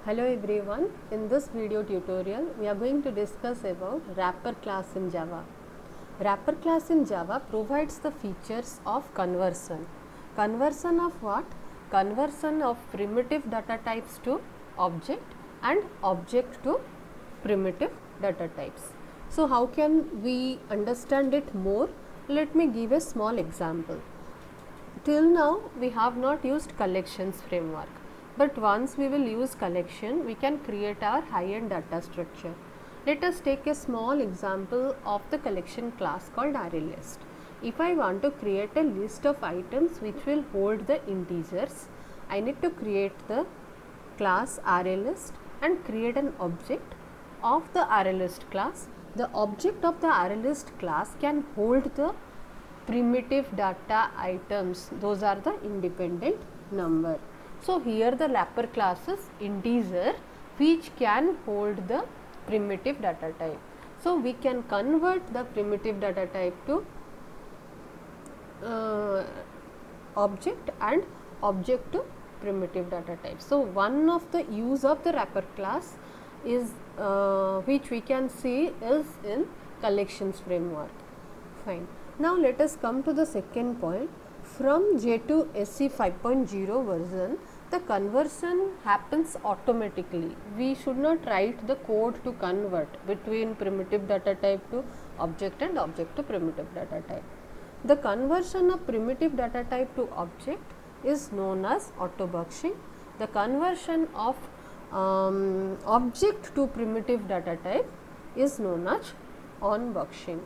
Hello everyone, in this video tutorial we are going to discuss about wrapper class in Java. Wrapper class in Java provides the features of conversion. Conversion of what? Conversion of primitive data types to object and object to primitive data types. So how can we understand it more? Let me give a small example. Till now we have not used collections framework, but once we will use collection we can create our high-end data structure. Let us take a small example of the collection class called ArrayList. If I want to create a list of items which will hold the integers, I need to create the class ArrayList and create an object of the ArrayList class. The object of the ArrayList class can hold the primitive data items, those are the independent number. So here the wrapper class is integer which can hold the primitive data type. So we can convert the primitive data type to object and object to primitive data type. So one of the use of the wrapper class is which we can see is in collections framework. Fine. Now let us come to the second point. From J2 SE 5.0 version, the conversion happens automatically. We should not write the code to convert between primitive data type to object and object to primitive data type. The conversion of primitive data type to object is known as auto-buxing. The conversion of object to primitive data type is known as on-buxing.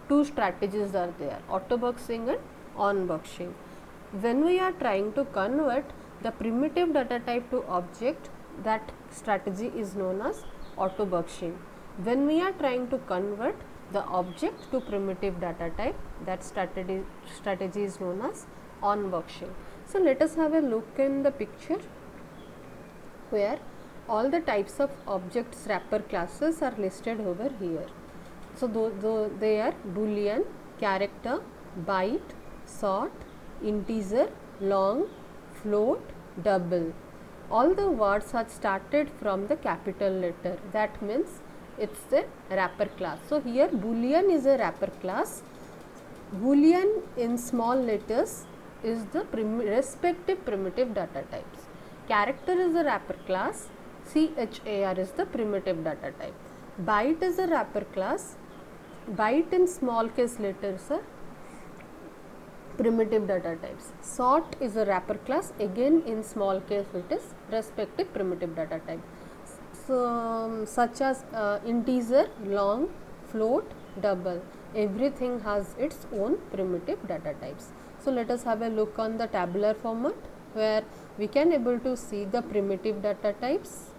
Two strategies are there, auto-buxing and on-buxing. When we are trying to convert the primitive data type to object, that strategy is known as auto-buxing. When we are trying to convert the object to primitive data type, that strategy is known as on-buxing. So let us have a look in the picture where all the types of objects wrapper classes are listed over here. So they are boolean, character, byte, sort, integer, long, float, double. All the words are started from the capital letter. That means it's the wrapper class. So here boolean is a wrapper class. Boolean in small letters is the respective primitive data types. Character is a wrapper class. CHAR is the primitive data type. Byte is a wrapper class. Byte in small case letters are primitive data types. Sort is a wrapper class, again in small case it is respective primitive data type. So such as integer, long, float, double, everything has its own primitive data types. So let us have a look on the tabular format where we can able to see the primitive data types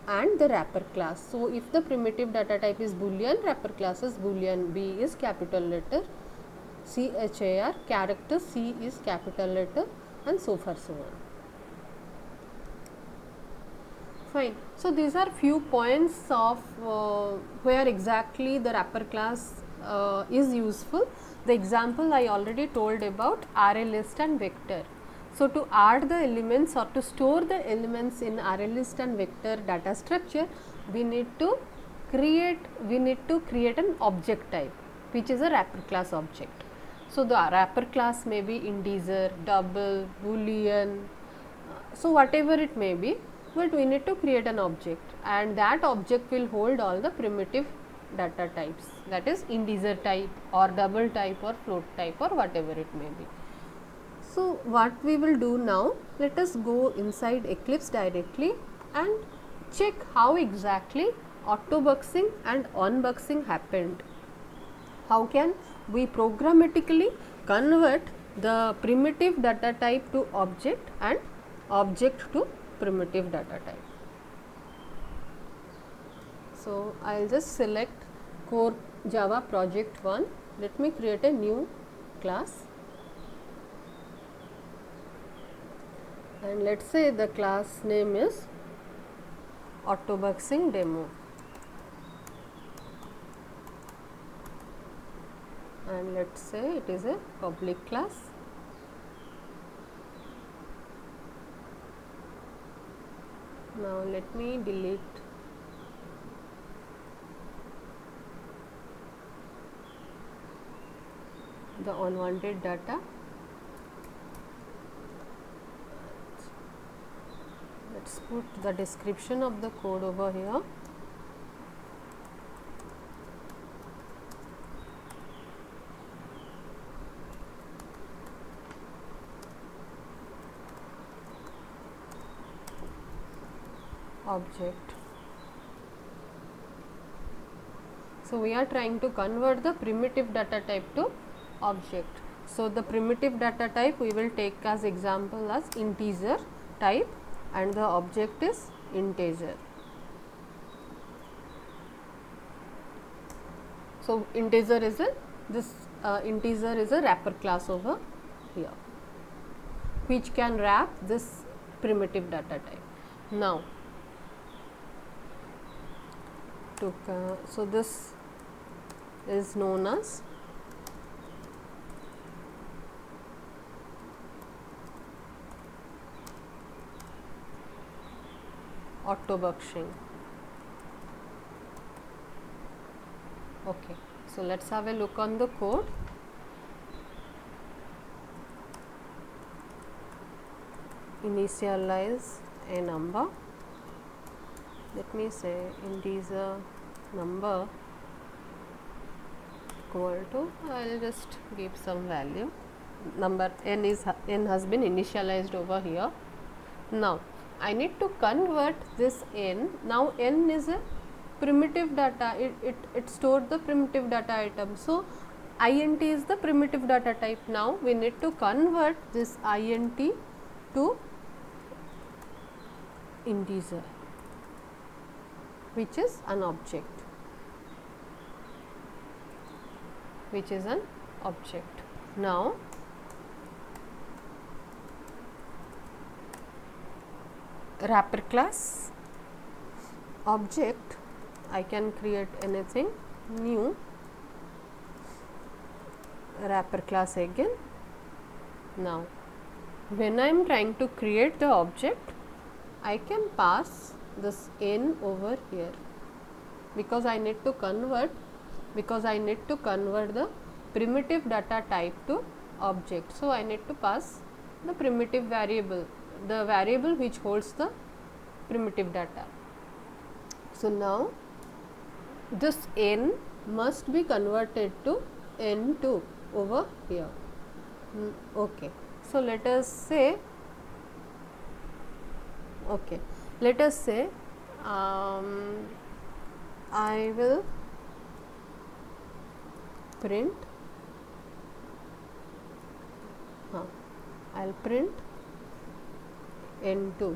and the wrapper class. So if the primitive data type is boolean, wrapper class is boolean, B is capital letter, CHAR, character, C is capital letter, and so far so on. Fine. So these are few points of where exactly the wrapper class is useful. The example I already told about ArrayList and vector. So to add the elements or to store the elements in ArrayList and vector data structure, we need to create an object type which is a wrapper class object. So the wrapper class may be integer, double, boolean, so whatever it may be, but we need to create an object and that object will hold all the primitive data types, that is integer type or double type or float type or whatever it may be. So what we will do now, let us go inside Eclipse directly and check how exactly auto-buxing and on-buxing happened. How can we programmatically convert the primitive data type to object and object to primitive data type. So I will just select Core Java project 1. Let me create a new class. And let's say the class name is auto-buxing demo, and let's say it is a public class. Now let me delete the unwanted data. Let's put the description of the code over here. Object. So we are trying to convert the primitive data type to object. So the primitive data type we will take as example as integer type, and the object is integer. So integer is a wrapper class over here, which can wrap this primitive data type. Now so this is known as autobuxing. Okay, so let's have a look on the code. Initialize a number. Let me say integer number equal to, I will just give some value. Number n has been initialized over here. Now I need to convert this n. Now n is a primitive data, it stored the primitive data item. So int is the primitive data type. Now we need to convert this int to integer, which is an object, Now wrapper class object, I can create anything new, wrapper class again. Now when I am trying to create the object, I can pass this n over here, because I need to convert the primitive data type to object. So I need to pass the primitive variable, the variable which holds the primitive data. So now this n must be converted to n2 over here. Okay, so let us say I will print I'll print n2.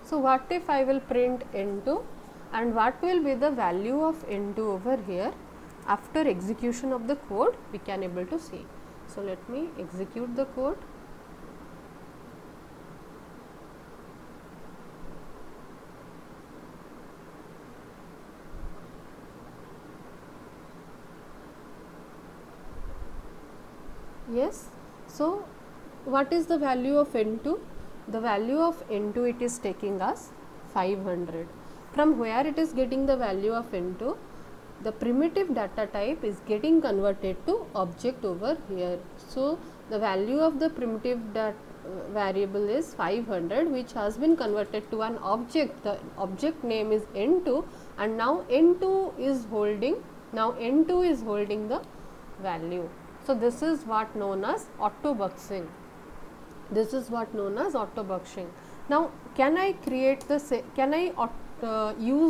So what if I will print n2, and what will be the value of n2 over here? After execution of the code, we can able to see. So let me execute the code. Yes, so what is the value of n2? The value of n2, it is taking us 500. From where it is getting the value of n2? The primitive data type is getting converted to object over here. So the value of the primitive variable is 500, which has been converted to an object. The object name is n2, and now n2 is holding the value. So this is what known as autobuxing. Now can I create use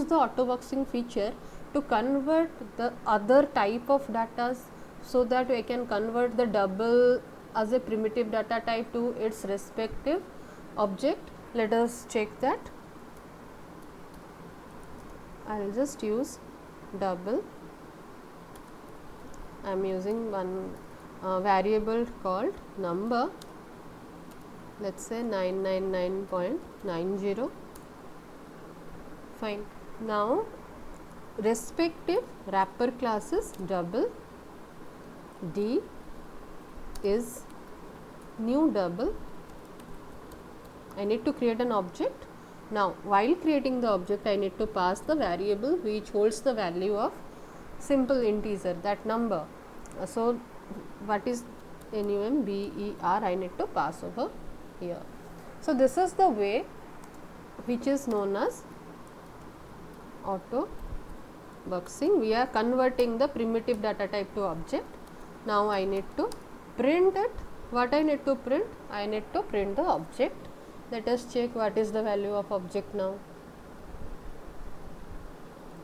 the autobuxing feature to convert the other type of data, so that I can convert the double as a primitive data type to its respective object? Let us check that. I will just use double. I am using one variable called number, let us say 999.90. Fine. Now respective wrapper class is double, D is new double. I need to create an object. Now while creating the object, I need to pass the variable which holds the value of simple integer, that number. So what is NUMBER I need to pass over here. So this is the way which is known as auto boxing. We are converting the primitive data type to object. Now I need to print it. What I need to print? I need to print the object. Let us check what is the value of object now.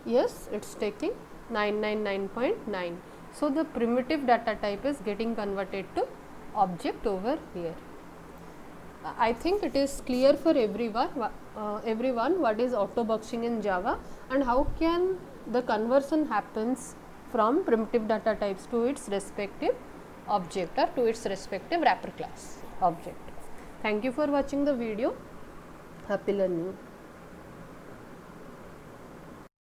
Yes, it's taking 999.9. So the primitive data type is getting converted to object over here. I think it is clear for everyone what is auto boxing in Java and how can the conversion happens from primitive data types to its respective object or to its respective wrapper class object. Thank you for watching the video. Happy learning.